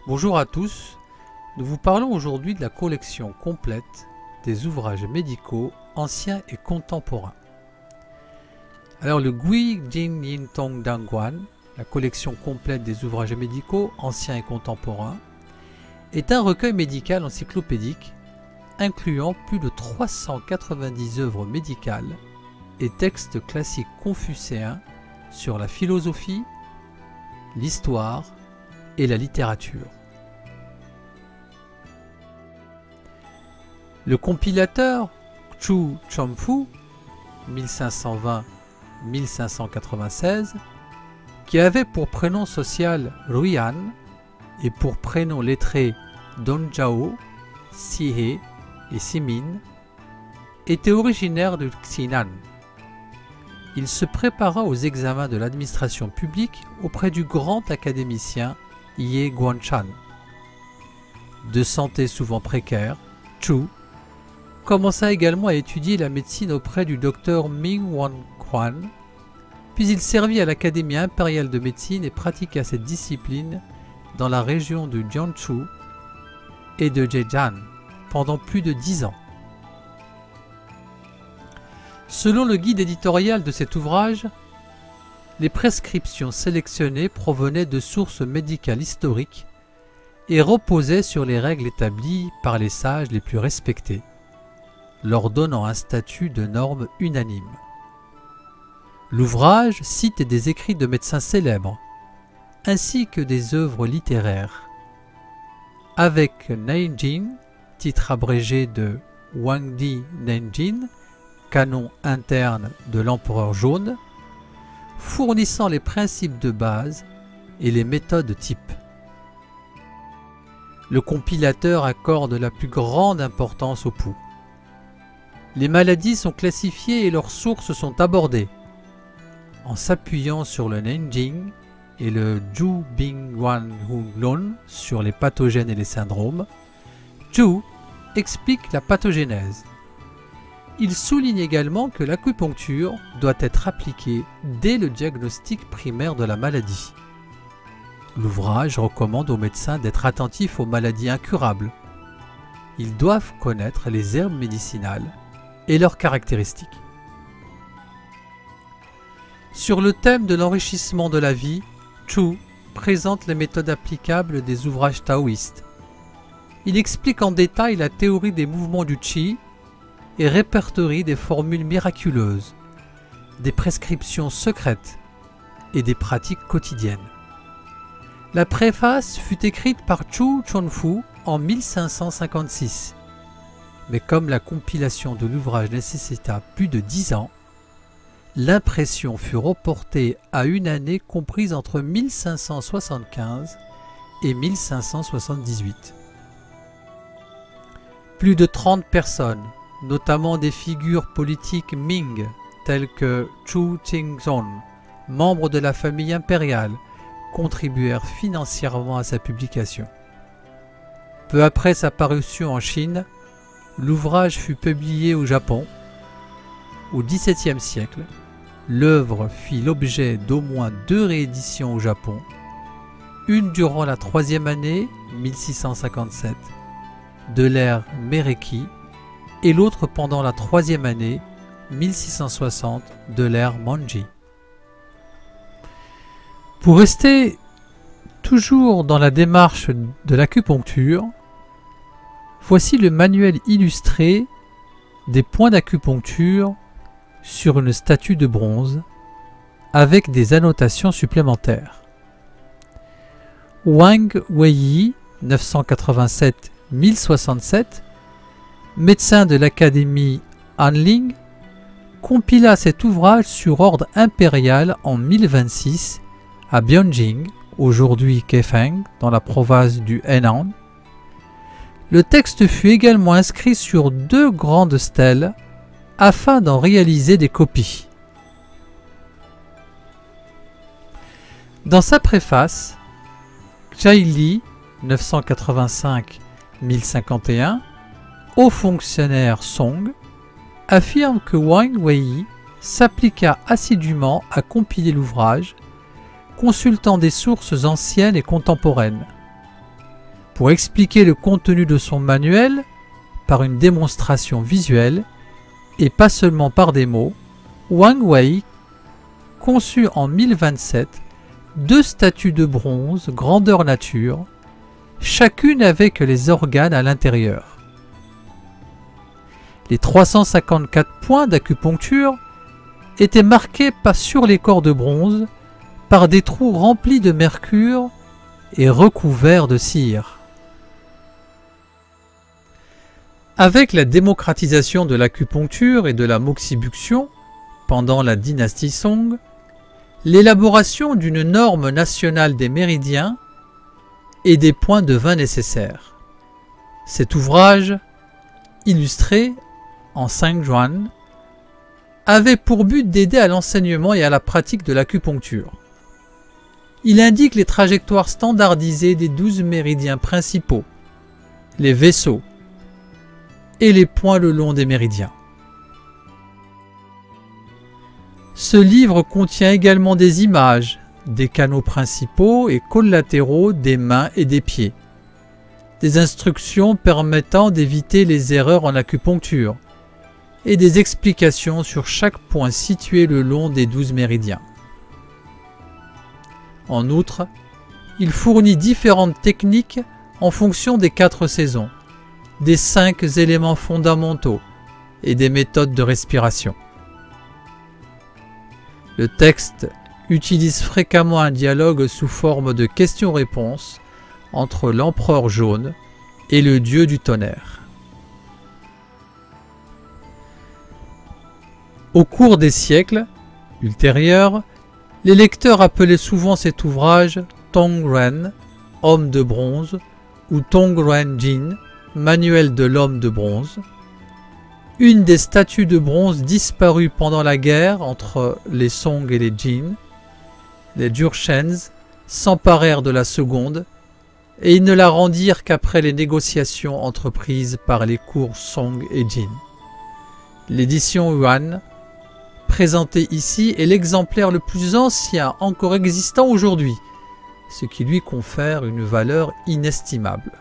Bonjour à tous, nous vous parlons aujourd'hui de la collection complète des ouvrages médicaux anciens et contemporains. Alors le Gui Jin Yin Tong Dangguan, la collection complète des ouvrages médicaux anciens et contemporains, est un recueil médical encyclopédique incluant plus de 390 œuvres médicales et textes classiques confucéens sur la philosophie, l'histoire et la littérature. Le compilateur Chu Chomfu 1520-1596, qui avait pour prénom social Ruian et pour prénom lettré Dongjao, Sihe et Simin, était originaire de Xinan. Il se prépara aux examens de l'administration publique auprès du grand académicien Ye Guanshan. De santé souvent précaire, Chu commença également à étudier la médecine auprès du docteur Ming Wanquan, puis il servit à l'Académie impériale de médecine et pratiqua cette discipline dans la région de Jiangsu et de Zhejiang pendant plus de 10 ans. Selon le guide éditorial de cet ouvrage, les prescriptions sélectionnées provenaient de sources médicales historiques et reposaient sur les règles établies par les sages les plus respectés, leur donnant un statut de norme unanime. L'ouvrage cite des écrits de médecins célèbres, ainsi que des œuvres littéraires, avec Neijin, titre abrégé de Huangdi Neijin, canon interne de l'empereur jaune, fournissant les principes de base et les méthodes types. Le compilateur accorde la plus grande importance au pouls. Les maladies sont classifiées et leurs sources sont abordées. En s'appuyant sur le Neijing et le Zhu Bingwan Hunlun sur les pathogènes et les syndromes, Zhu explique la pathogénèse. Il souligne également que l'acupuncture doit être appliquée dès le diagnostic primaire de la maladie. L'ouvrage recommande aux médecins d'être attentifs aux maladies incurables. Ils doivent connaître les herbes médicinales et leurs caractéristiques. Sur le thème de l'enrichissement de la vie, Chu présente les méthodes applicables des ouvrages taoïstes. Il explique en détail la théorie des mouvements du Qi et répertorie des formules miraculeuses, des prescriptions secrètes et des pratiques quotidiennes. La préface fut écrite par Chu Chomfu en 1556, mais comme la compilation de l'ouvrage nécessita plus de 10 ans, l'impression fut reportée à une année comprise entre 1575 et 1578. Plus de 30 personnes, notamment des figures politiques Ming telles que Chu Qingzhong, membre de la famille impériale, contribuèrent financièrement à sa publication. Peu après sa parution en Chine, l'ouvrage fut publié au Japon. Au XVIIe siècle, l'œuvre fit l'objet d'au moins 2 rééditions au Japon, une durant la 3e année, 1657, de l'ère Meireki, et l'autre pendant la 3e année, 1660, de l'ère Meiji. Pour rester toujours dans la démarche de l'acupuncture, voici le manuel illustré des points d'acupuncture sur une statue de bronze avec des annotations supplémentaires. Wang Weiyi, 987-1067, médecin de l'Académie Anling, compila cet ouvrage sur ordre impérial en 1026 à Bianjing, aujourd'hui Kaifeng, dans la province du Henan. Le texte fut également inscrit sur 2 grandes stèles afin d'en réaliser des copies. Dans sa préface, Xia Li, 985-1051, haut fonctionnaire Song, affirme que Wang Weiyi s'appliqua assidûment à compiler l'ouvrage, consultant des sources anciennes et contemporaines. pour expliquer le contenu de son manuel par une démonstration visuelle et pas seulement par des mots, Wang Wei conçut en 1027 2 statues de bronze grandeur nature, chacune avec les organes à l'intérieur. Les 354 points d'acupuncture étaient marqués sur les corps de bronze par des trous remplis de mercure et recouverts de cire. Avec la démocratisation de l'acupuncture et de la moxibuction pendant la dynastie Song, l'élaboration d'une norme nationale des méridiens et des points devint nécessaire. Cet ouvrage, illustré en 5 juan, avait pour but d'aider à l'enseignement et à la pratique de l'acupuncture. Il indique les trajectoires standardisées des 12 méridiens principaux, les vaisseaux et les points le long des méridiens. Ce livre contient également des images des canaux principaux et collatéraux des mains et des pieds, des instructions permettant d'éviter les erreurs en acupuncture et des explications sur chaque point situé le long des 12 méridiens. En outre, il fournit différentes techniques en fonction des 4 saisons, des 5 éléments fondamentaux et des méthodes de respiration. Le texte utilise fréquemment un dialogue sous forme de questions-réponses entre l'empereur jaune et le dieu du tonnerre. Au cours des siècles ultérieurs, les lecteurs appelaient souvent cet ouvrage Tongren, homme de bronze, ou Tongren Jin, manuel de l'homme de bronze. Une des statues de bronze disparues pendant la guerre entre les Song et les Jin. Les Jurchens s'emparèrent de la seconde et ils ne la rendirent qu'après les négociations entreprises par les cours Song et Jin. L'édition Yuan, présentée ici, est l'exemplaire le plus ancien encore existant aujourd'hui, ce qui lui confère une valeur inestimable.